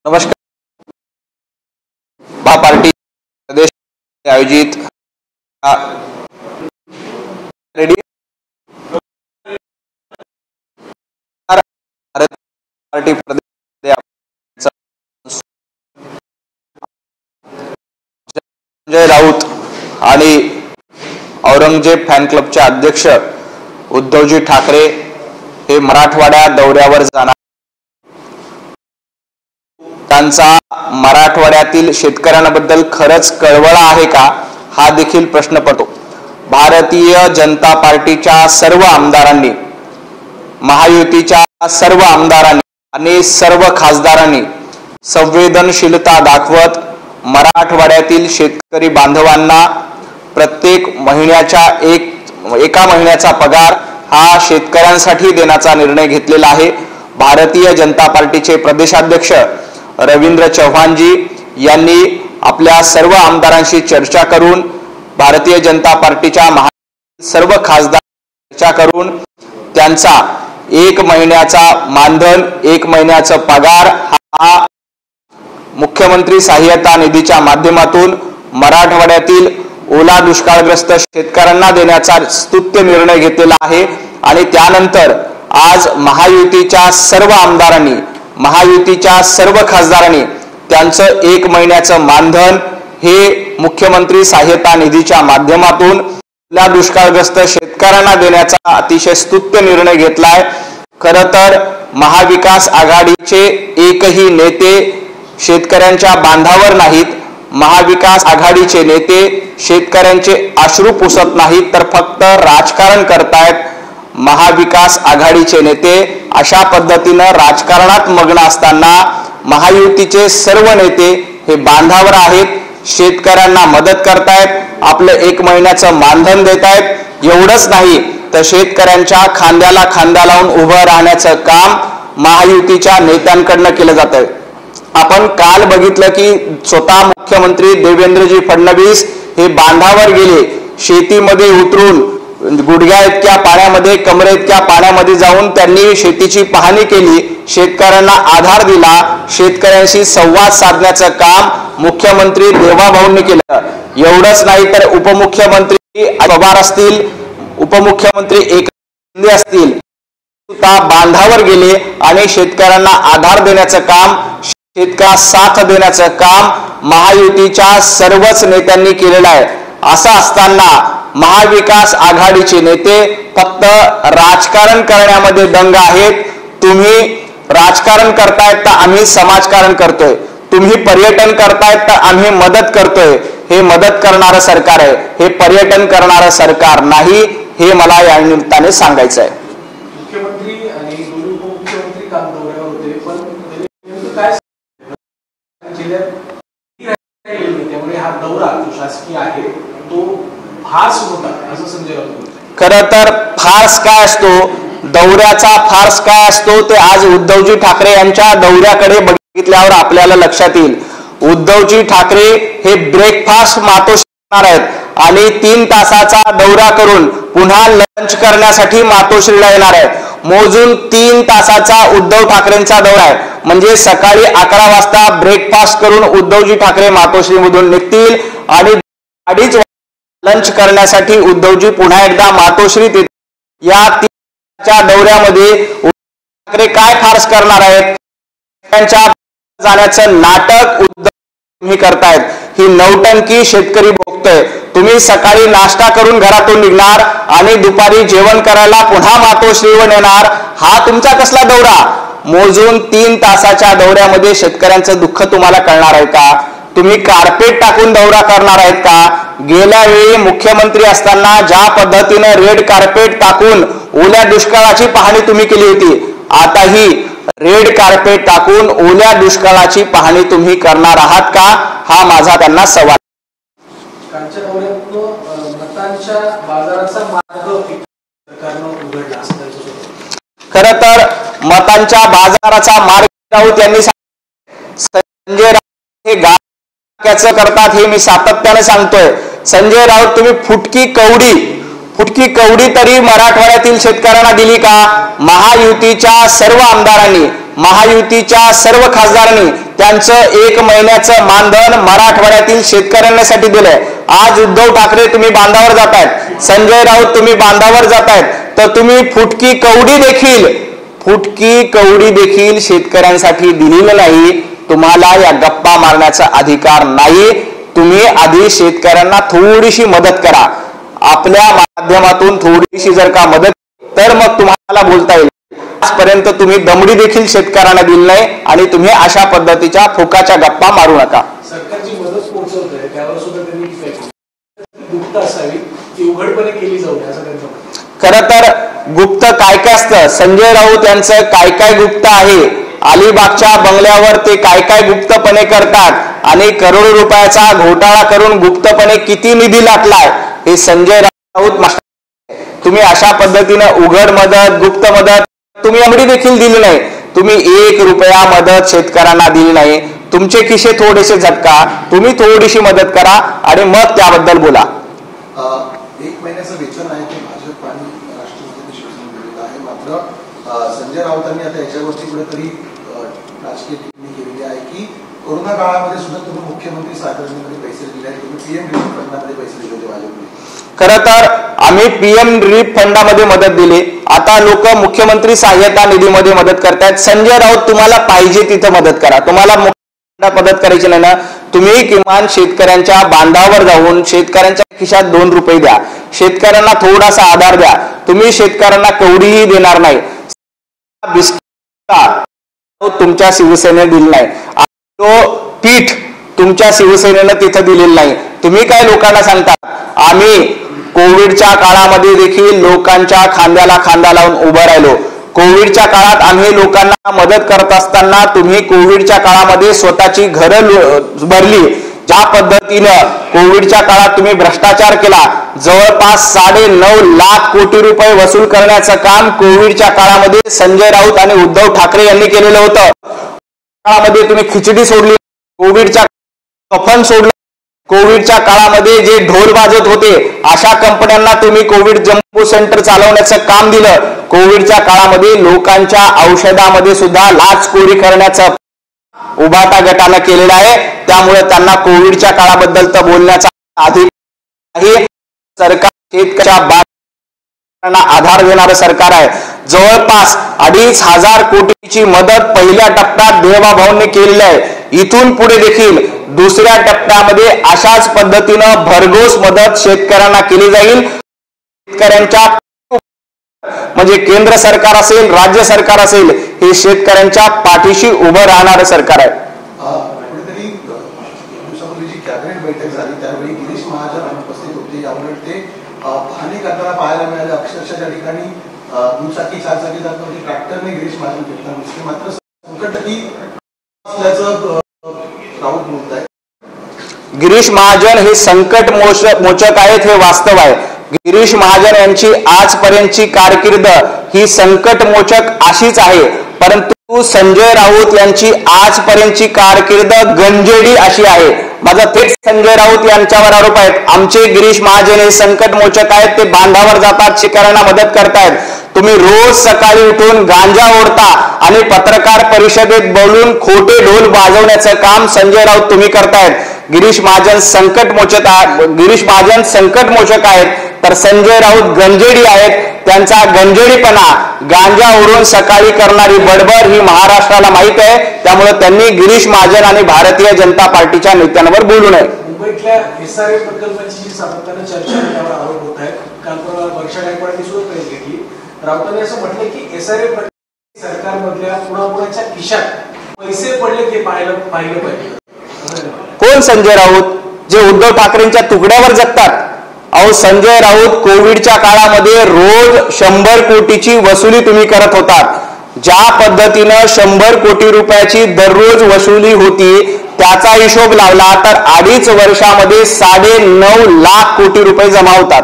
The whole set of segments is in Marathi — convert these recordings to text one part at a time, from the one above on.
नमस्कार। पार्टी प्रदेश आयोजित भारत पार्टी प्रदेश संजय राऊत आणि औरंगजेब फॅन क्लबचे अध्यक्ष उद्धवजी ठाकरे हे मराठवाडा दौऱ्यावर जाणार। त्यांचा मराठवाड्यातील शेतकऱ्यांबद्दल खरंच कळवळा आहे का हा देखील प्रश्न पडतो। भारतीय जनता पार्टीच्या सर्व आमदारांनी, महायुतीच्या सर्व आमदारांनी आणि सर्व खासदारांनी संवेदनशीलता दाखवत मराठवाड्यातील शेतकरी बांधवांना प्रत्येक महिन्याच्या एका महिन्याचा पगार हा शेतकऱ्यांसाठी देण्याचा निर्णय घेतलेला आहे। भारतीय जनता पार्टीचे प्रदेशाध्यक्ष रवींद्र चव्हाणजी यांनी आपल्या सर्व आमदारांशी चर्चा करून भारतीय जनता पार्टीच्या सर्व खासदार चर्चा करून त्यांचा एक महिन्याचा मानधन, एक महिन्याचा पगार हा मुख्यमंत्री सहाय्यता निधीच्या माध्यमातून मराठवाड्यातील ओला दुष्काळग्रस्त शेतकऱ्यांना देण्याचा स्तुत्य निर्णय घेतलेला आहे। आणि त्यानंतर आज महायुतीच्या सर्व आमदारांनी, महायुतीच्या सर्व खासदारांनी त्यांचं एक महिन्याचं मानधन हे मुख्यमंत्री सहाय्यता निधीच्या माध्यमातून ओला दुष्काळग्रस्त शेतकऱ्यांना देण्याचा अतिशय स्तुत्य निर्णय घेतलाय। खरं तर महाविकास आघाडीचे एकही नेते शेतकऱ्यांच्या बांधावर नाहीत। महाविकास आघाडीचे नेते शेतकऱ्यांचे अश्रू पुसत नाहीत तर फक्त राजकारण करतायत। महाविकास आघाडीचे नेते अशा पद्धतीनं राजकारणात मग्न असताना महायुतीचे सर्व नेते हे बांधावर आहेत, शेतकऱ्यांना मदत करतायत, आपलं एक महिन्याचं मानधन देतायत। एवढंच नाही तर शेतकऱ्यांच्या खांद्याला खांदा लावून उभं राहण्याचं काम महायुतीच्या नेत्यांकडनं केलं जातंय। आपण काल बघितलं की स्वतः मुख्यमंत्री देवेंद्रजी फडणवीस हे बांधावर गेले, शेतीमध्ये उतरून गुडघ्या इतक्या पाण्यामध्ये, कमरे इतक्या पाण्यामध्ये जाऊन त्यांनी शेतीची पाहणी केली, शेतकऱ्यांना आधार दिला, शेतकऱ्यांशी संवाद साधण्याचं काम मुख्यमंत्री देवाभाऊंनी केलं। एवढंच नाही तर उपमुख्यमंत्री पवार असतील, उपमुख्यमंत्री एकनाथ शिंदे असतील, बांधावर गेले आणि शेतकऱ्यांना आधार देण्याचं काम, शेतकऱ्यांना साथ देण्याचं काम महायुतीच्या सर्वच नेत्यांनी केलेलं आहे। असं असताना महाविकास आघाडीचे नेते फक्त राजकारण करण्यामध्ये दंग आहेत। तुम्ही राजकारण करतायत तर आम्ही समाजकारण करतोय, तुम्ही पर्यटन करतायत तर आम्ही मदत करतोय। हे मदत करणारं सरकार आहे, हे पर्यटन करणारं सरकार नाही, हे मला या निमित्ताने सांगायचं आहे। मुख्यमंत्री आणि दोन्ही उपमुख्यमंत्री काल दौऱ्यावर होते, पण काय त्यामुळे हा दौरा जो शासकीय आहे तो फार्स होता असं संजय राऊत बोलतात। खरं तर फार्स काय असतो, दौऱ्याचा फार्स काय असतो ते आज उद्धवजी ठाकरे यांच्या दौऱ्याकडे बघितल्यावर आपल्याला लक्षात येईल। उद्धवजी ठाकरे हे ब्रेकफास्ट मातोश्री करणार आहेत आणि 3 तासाचा दौरा करून पुन्हा लंच करण्यासाठी मातोश्रीला येणार आहेत। मोजून 3 तासाचा उद्धव ठाकरेंचा दौरा आहे, म्हणजे सकाळी 11 वाजता ब्रेकफास्ट करून उद्धवजी ठाकरे मातोश्रीमधून निघतील आणि 2:30 लंच करण्यासाठी उद्धवजी पुन्हा एकदा मातोश्रीत येतील। या 3 तासाच्या दौऱ्यामध्ये उद्धव ठाकरे काय फार्स करणार आहेत, त्यांच्या जाण्याचं नाटक उद्धव तुम्ही करतायत। ही नौटंकी शेतकरी भोगतोय। तुम्ही सकाळी नाश्ता करून घरातून निघणार आणि दुपारी जेवण करायला पुन्हा मातोश्रीवर येणार, हा तुमचा कसला दौरा? मोजून 3 तासाच्या दौऱ्यामध्ये शेतकऱ्यांचं दुःख तुम्हाला कळणार आहे का? तुम्ही कार्पेट टाकून दौरा करणार आहेत का? गेल्या वेळी मुख्यमंत्री असताना ज्या पद्धतीने रेड कार्पेट टाकून ओल्या दुष्काळाची पाहणी तुम्ही केली होती, आताही रेड कार्पेट टाकून ओल्या दुष्काळाची पाहणी तुम्ही करणार आहात का? हा माझा त्यांना सवाल। कालच्या दौऱ्यात मतांच्या बाजाराचा मार्ग सरकारनं उघडला असं खरं तर मतांच्या बाजाराचा मार्ग राऊत यांनी संजय राऊत हे गाण्याचं करतात हे मी सातत्याने सांगतोय। संजय राऊत तुम्ही फुटकी कवडी तरी मराठवाड्यातील शेतकऱ्यांना दिली का? महायुतीच्या सर्व आमदारांनी, महायुतीच्या सर्व खासदारांनी त्यांचं 1 महिन्याचं मानधन मराठवाड्यातील शेतकऱ्यांसाठी दिलंय. आज उद्धव ठाकरे तुम्ही बांधावर जातायत, संजय राऊत तुम्ही बांधावर जातायत, तर तुम्ही फुटकी कवडी देखील शेतकऱ्यांसाठी दिलेलं नाही. तुम्हाला या गप्पा मारण्याचा अधिकार नाही. तुम्ही आधी शेतकऱ्यांना थोडीशी मदत करा. आपल्या माध्यमातून थोडीशी जर का मदत तर मग तुम्हाला बोलता येईल. आजपर्यंत तुम्ही दमडी देखील शेतकऱ्यांना दिली नाही आणि तुम्ही अशा पद्धतीच्या फुकाच्या गप्पा मारू नका. सरकारची मदत पोहोचवतोय त्यावर सुद्धा त्यांनी गुप्त असावी ती उघडपणे केली जाऊ असं त्यांचं म्हणणं. खरं तर गुप्त काय काय असतं, संजय राऊत यांचं काय काय गुप्त आहे, अलिबागच्या बंगल्यावर ते काय काय गुप्तपणे करतात आणि करोडो रुपयाचा घोटाळा करून गुप्तपणे किती निधी लाटलाय हे संजय राऊत. तुम्ही अशा पद्धतीनं उघड मदत, गुप्त मदत तुम्ही एवढी देखील दिली नाही. तुम्ही 1 रुपया मदत शेतकऱ्यांना दिली नाही. तुमचे खिसे थोडेसे झटका, तुम्ही थोडीशी मदत करा आणि मग त्याबद्दल बोला. 1 महिन्याचं वेतन आहे ते भाजप आणि राष्ट्रवादी शिवसेना दिलेलं आहे. मात्र संजय राऊतांनी आता याच्या गोष्टी कुठेतरी राजकीय टिप्पणी केलेली आहे की कोरोना काळामध्ये सुद्धा तुम्ही मुख्यमंत्री सहायता योजनेमध्ये पैसे दिले आहेत, तुम्ही PM रिलीफ फंडामध्ये पैसे दिले होते भाजपने. खरं तर आम्ही PM रिलीफ फंडामध्ये मदत दिली. आता लोक मुख्यमंत्री सहाय्यता निधीमध्ये मदत करतायत. संजय राऊत तुम्हाला पाहिजे तिथं मदत करा. तुम्हाला मदत करायची नाही ना, तुम्ही किमान शेतकऱ्यांच्या बांधावर जाऊन शेतकऱ्यांच्या खिशात 2 रुपये द्या, शेतकऱ्यांना थोडासा आधार द्या. तुम्ही शेतकऱ्यांना कवडीही देणार नाही. तुमच्या शिवसेनेने दिलं नाही, तो पीठ तुमच्या शिवसेनेनं तिथं दिलेलं नाही. तुम्ही काय लोकांना सांगता, आम्ही कोविडच्या काळामध्ये देखील लोकांच्या खांद्याला खांदा लावून उभं राहिलो. कोविडच्या काळात आम्ही लोकांना मदत करत असताना तुम्ही कोविडच्या काळामध्ये स्वतःची घरं भरली. ज्या पद्धतीनं कोविडच्या काळात तुम्ही भ्रष्टाचार केला, जवळपास 9.5 लाख कोटी रुपये वसूल करण्याचं काम कोविडच्या काळामध्ये संजय राऊत आणि उद्धव ठाकरे यांनी केलेलं होतं. काळामध्ये तुम्ही खिचडी सोडली, कोविडच्या कफन सोडलं. कोविडच्या काळामध्ये जे ढोल वाजत होते अशा कंपन्यांना तुम्ही कोविड जम्बो सेंटर चालवण्याचं काम दिलं. कोविडच्या काळामध्ये लोकांच्या औषधामध्ये सुद्धा लाचखोरी करण्याचं उभाटा गटानं केलेला आहे. त्यामुळे त्यांना कोविडच्या काळाबद्दल तर बोलण्याचा अधिकार आहे. सरकार शेतकऱ्यांना आधार देणारं सरकार आहे. जवळपास 2,500 कोटीची मदत पहिल्या टप्प्यात देवाभाऊंनी केलेली आहे. इथून पुढे देखील दुसऱ्या टप्प्यामध्ये अशाच पद्धतीनं भरघोस मदत शेतकऱ्यांना केली जाईल. शेतकऱ्यांच्या म्हणजे केंद्र सरकार असेल, राज्य सरकार असेल, हे शेतकऱ्यांच्या पाठीशी उभं राहणारं सरकार आहे. कुठेतरी दिवसापूर्वी जी कॅबिनेट बैठक झाली त्यावेळी गिरीश महाजन अनुपस्थित होते. यामुळे ते पाहणी करताना पाहायला मिळाले. अक्षरशः त्या ठिकाणी दुचाकी 4 चाकी जात नव्हती, ट्रॅक्टरने गिरीश महाजन फिरताना दिसले. मात्र संकटही असल्याचं राऊत बोलत आहे. गिरीश महाजन हे संकट मोचक आहेत हे वास्तव आहे. गिरीश महाजन यांची आजपर्यंतची कारकीर्द ही संकट मोचक अशीच आहे. परंतु संजय राऊत यांची आजपर्यंतची कारकीर्द गंजेडी अशी आहे. माझा थेट संजय राऊत यांच्यावर आरोप आहेत. आमचे गिरीश महाजन हे संकट मोचक आहेत, ते बांधावर जातात, शेतकऱ्यांना मदत करतायत. तुम्ही रोज सकाळी उठून गांजा ओढता आणि पत्रकार परिषदेत बोलून खोटे ढोल वाजवण्याचं काम संजय राऊत तुम्ही करतायत. गिरीश महाजन संकट मोचक आहेत, तर संजय राऊत गंजेडी आहेत. त्यांचा गंजेडीपणा, गांजा ओढून सकाळी करणारी बडबड ही महाराष्ट्राला माहित आहे. त्यामुळे त्यांनी गिरीश महाजन आणि भारतीय जनता पार्टीच्या नेत्यांवर बोलू नये. मुंबईतल्या SRA प्रकल्पाची जी सातत्यानं चर्चा त्यावर आरोप होत आहेत. काल वर्षा गायकवाडांनी सुद्धा प्रेस घेतली. राऊतांनी असं म्हटलं की SRA सरकारमधल्या कुणाकुणाच्या खिशात पैसे पडले ते पाहिलं पाहिजे. कोण संजय राऊत जे उद्धव ठाकरेंच्या तुकड्यावर जगतात? अहो, संजय राऊत कोविडच्या काळामध्ये रोज 100 कोटीची वसुली तुम्ही करत होतात. ज्या पद्धतीनं 100 कोटी रुपयाची दररोज वसुली होती त्याचा हिशोब लावला तर 2.5 वर्षामध्ये 9.5 लाख कोटी रुपये जमा होतात.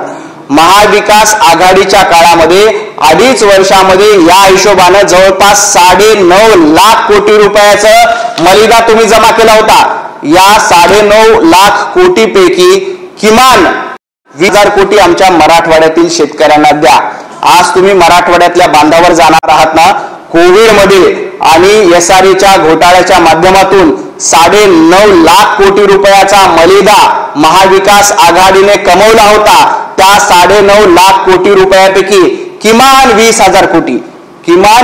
महाविकास आघाडीच्या काळामध्ये 2.5 वर्षामध्ये या हिशोबानं जवळपास 9.5 लाख कोटी रुपयाचं मलिदा तुम्ही जमा केला होता. या 9.5 लाख कोटी पैकी किमान 20,000 कोटी आमच्या मराठवाड्यातील शेतकऱ्यांना द्या. आज तुम्ही मराठवाड्यातल्या बांधावर जाणार आहात ना, कोविडमध्ये आणि SREच्या घोटाळ्याच्या माध्यमातून 9.5 लाख कोटी रुपयाचा मलिदा महाविकास आघाडीने कमवला होता. त्या 9.5 लाख कोटी रुपयापैकी किमान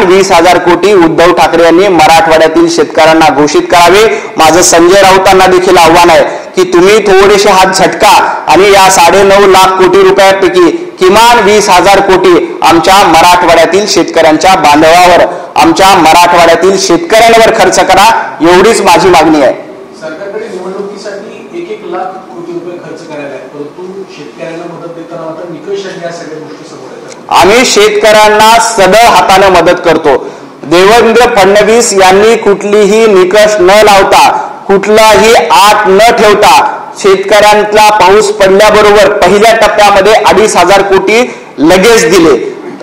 20,000 कोटी उद्धव ठाकरे यांनी मराठवाड्यातील शेतकऱ्यांना घोषित करावे. माझं संजय राऊतांना देखील आव्हान आहे की तुम्ही थोडेसे हात झटका आणि या 9.5 लाख कोटी रुपयापैकी किमान 20,000 कोटी आमच्या मराठवाड्यातील शेतकऱ्यांच्या बांधवावर, आमच्या मराठवाड्यातील शेतकऱ्यांवर खर्च करा, एवढीच माझी मागणी आहे. सरकारकडे निवडणुकीसाठी 1-1 लाख कोटी रुपये खर्च करायला आहे, परंतु शेतकऱ्यांना मदत देताना मात्र निकष आणि या सगळ्या गोष्टी समोर येतात. आम्ही शेतकऱ्यांना सदळ हाताने मदत करतो. देवेंद्र फडणवीस यांनी कुठलीही निकष न लावता, कुठलाही आट न ठेवता शेतकऱ्यांना पाऊस पडल्याबरोबर पहिल्या टप्प्यामध्ये 2,500 कोटी लगेच दिले.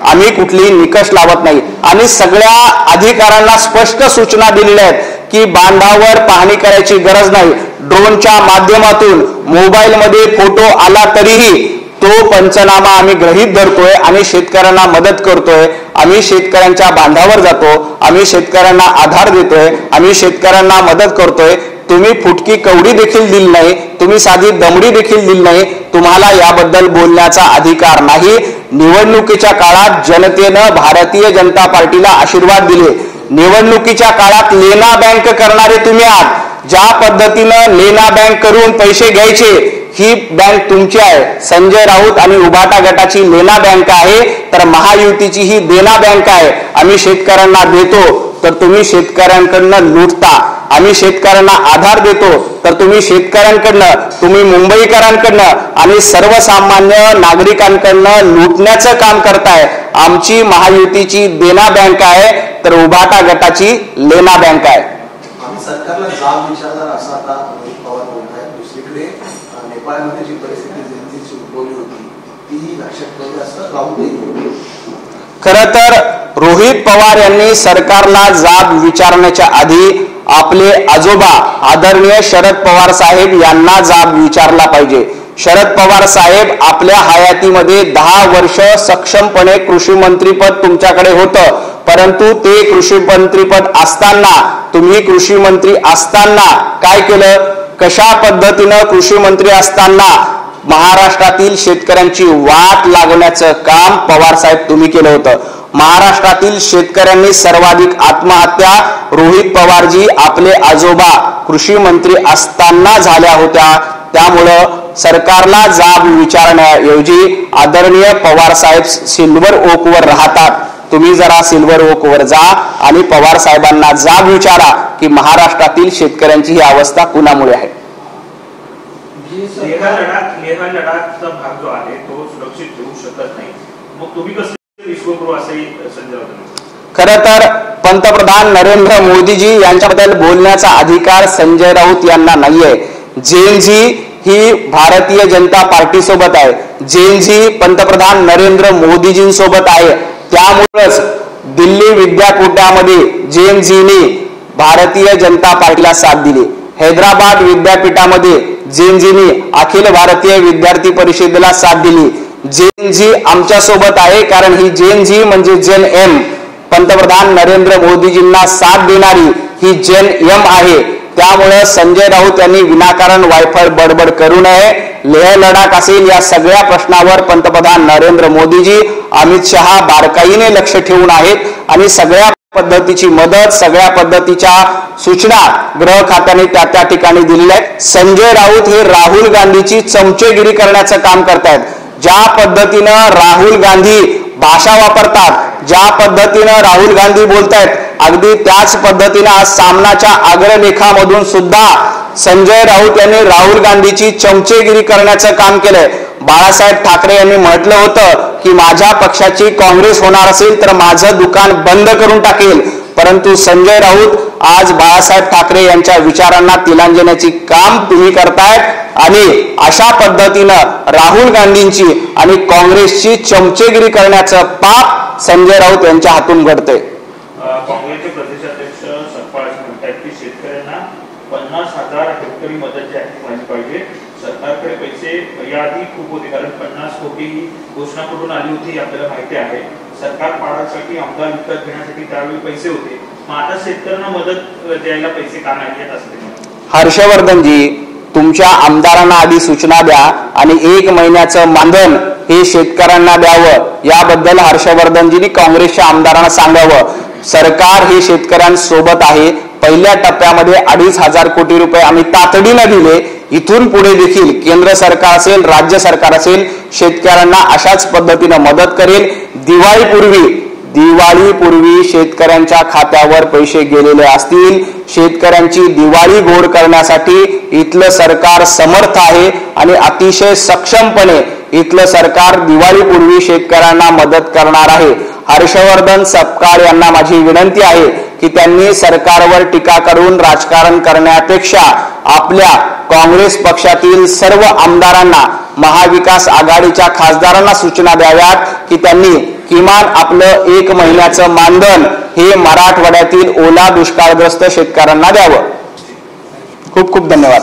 आम्ही कुठलीही निकष लावत नाही आणि सगळ्या अधिकाऱ्यांना स्पष्ट सूचना दिलेल्या आहेत की बांधावर पाहणी करायची गरज नाही. ड्रोनच्या माध्यमातून मोबाईलमध्ये फोटो आला तरीही तो पंचनामा आम्ही गृहीत धरतोय आणि शेतकऱ्यांना मदत करतोय. आम्ही शेतकऱ्यांच्या बांधावर जातो, आम्ही शेतकऱ्यांना आधार देतोय, आम्ही शेतकऱ्यांना मदत करतोय. तुम्ही फुटकी कवडी देखील दिली नाही, तुम्ही साधी दमडी देखील दिली नाही. तुम्हाला याबद्दल बोलण्याचा अधिकार नाही. निवडणुकीच्या काळात जनतेनं भारतीय जनता पार्टीला आशीर्वाद दिले. निवडणुकीच्या काळात लेना बँक करणारे तुम्ही आहात. ज्या पद्धतीनं लेना बँक करून पैसे घ्यायचे, ही बँक तुमची आहे. संजय राऊत आणि उभाटा गटाची लेना बँक आहे, तर महायुतीची ही देना बँक आहे. आम्ही शेतकऱ्यांना देतो तर तुम्ही शेतकऱ्यांकडनं लुटता. आम्ही शेतकऱ्यांना आधार देतो तर तुम्ही शेतकऱ्यांकडनं, तुम्ही मुंबईकरांकडनं आणि सर्वसामान्य नागरिकांकडनं लुटण्याचं काम करताय. आमची महायुतीची देना बँक आहे तर उभाटा गटाची लेना बँक आहे. आम्ही सरकारला जाब विचारणार असं आता रोहित पवार बोलत आहेत. दुसरीकडे नेपाळमध्ये जी परिस्थिती जनतेची उद्भवली होती ती लक्षात ठेवली असं राऊत. खरं तर रोहित पवार यांनी सरकारला जाब विचारण्याच्या आधी आपले आजोबा आदरणीय शरद पवार साहेब यांना जाब विचारला पाहिजे. शरद पवार साहेब आपल्या हयातीमध्ये 10 वर्ष सक्षमपणे कृषी मंत्रीपद तुमच्याकडे होतं, परंतु ते कृषी मंत्रीपद असताना, तुम्ही कृषी मंत्री असताना काय केलं? कशा पद्धतीनं कृषी मंत्री असताना महाराष्ट्रातील शेतकऱ्यांची वाट लागण्याचं काम पवार साहेब तुम्ही केलं होतं. महाराष्ट्रातील शेतकऱ्यांनी सर्वाधिक आत्महत्या रोहित पवारजी आपले आजोबा कृषी मंत्री असताना झाल्या होत्या. त्यामुळं सरकारला जाब विचारण्याऐवजी आदरणीय पवार साहेब सिल्वर ओकवर राहतात. तुम्ही जरा सिल्वर ओकवर जा आणि पवार साहेबांना जाब विचारा की महाराष्ट्रातील शेतकऱ्यांची ही अवस्था कुणामुळे आहे. लेह लडाखचा भाग जो आहे तो सुरक्षित ठेवू शकत नाही, मग तुम्ही कसं विश्वगुरु असंही संजय राऊत. खरं तर पंतप्रधान नरेंद्र मोदीजी यांच्याबद्दल बोलण्याचा अधिकार संजय राऊत यांना नाहीये. जेनजी ही भारतीय जनता पार्टी सोबत आहे. जेनजी पंतप्रधान नरेंद्र मोदीजींसोबत आहे. त्यामुळेच दिल्ली विद्यापीठामध्ये जेनजीने भारतीय जनता पार्टीला साथ दिली. हैदराबाद विद्यापीठामध्ये जेनजीने अखिल भारतीय विद्यार्थी परिषदेला साथ दिली. जेनजी आमच्या सोबत आहे कारण ही जेनजी म्हणजे जेन एम, पंतप्रधान नरेंद्र मोदीजींना साथ देणारी ही जेन एम आहे. त्यामुळे संजय राऊत यांनी विनाकारण वायफळ बडबड करू नये. लेह लडाख असेल या सगळ्या प्रश्नावर पंतप्रधान नरेंद्र मोदीजी, अमित शहा बारकाईने लक्ष ठेवून आहेत आणि सगळ्या पद्धतीची मदत, सगळ्या पद्धतीच्या सूचना गृह खात्याने त्या ठिकाणी दिलेल्या आहेत. संजय राऊत हे राहुल गांधीची चमचेगिरी करण्याचं काम करतायत. ज्या पद्धतीनं राहुल गांधी भाषा वापरतात, ज्या पद्धतीनं राहुल गांधी बोलतायत, अगदी त्याच पद्धतीनं आज सामनाच्या अग्रलेखामधून सुद्धा संजय राऊत यांनी राहुल गांधीची चमचेगिरी करण्याचं काम केलंय. बाळासाहेब ठाकरे यांनी म्हटलं होतं की माझ्या पक्षाची काँग्रेस होणार असेल तर माझं दुकान बंद करून टाकेल, परंतु संजय राऊत आज बाळासाहेब ठाकरे यांच्या विचारांना तिलांजण्याची काम तुम्ही करतायत आणि अशा पद्धतीनं राहुल गांधींची आणि काँग्रेसची चमचेगिरी करण्याचं पाप संजय राऊत यांच्या हातून घडतंय. काँग्रेसचे प्रदेशाध्यक्ष सपकाळ म्हणतात की शेतकऱ्यांना 50,000 हेक्टरी मदत जी आहे पाहिजे. सरकारकडे पैसे याआधी खूप होते, कारण 50 कोटी घोषणा कुठून आली होती आपल्याला माहिती आहे. सरकार पाडासाठी आमदार विकत घेण्यासाठी त्यावेळी पैसे होते, मग आता शेतकऱ्यांना मदत द्यायला पैसे का नाही येत असं ते म्हणतात. हर्षवर्धनजी, तुमच्या आमदारांना आधी सूचना द्या आणि 1 महिन्याचं मानधन हे शेतकऱ्यांना द्यावं, याबद्दल हर्षवर्धनजींनी काँग्रेसच्या आमदारांना सांगावं. सरकार हे शेतकऱ्यांसोबत आहे. पहिल्या टप्प्यामध्ये 2,500 कोटी रुपये आम्ही तातडीनं दिले. इथून पुढे देखील केंद्र सरकार असेल, राज्य सरकार असेल, शेतकऱ्यांना अशाच पद्धतीनं मदत करेल. दिवाळीपूर्वी शेतकऱ्यांच्या खात्यावर पैसे गेलेले असतील. शेतकऱ्यांची दिवाळी गोड करण्यासाठी इथलं सरकार समर्थ आहे आणि अतिशय सक्षमपणे इथलं सरकार दिवाळीपूर्वी शेतकऱ्यांना मदत करणार आहे. हर्षवर्धन सपकाळ यांना माझी विनंती आहे की त्यांनी सरकारवर टीका करून राजकारण करण्यापेक्षा आपल्या काँग्रेस पक्षातील सर्व आमदारांना, महाविकास आघाडीच्या खासदारांना सूचना द्याव्यात की त्यांनी किमान आपलं 1 महिन्याचं मानधन हे मराठवाड्यातील ओला दुष्काळग्रस्त शेतकऱ्यांना द्यावं. खूप खूप धन्यवाद.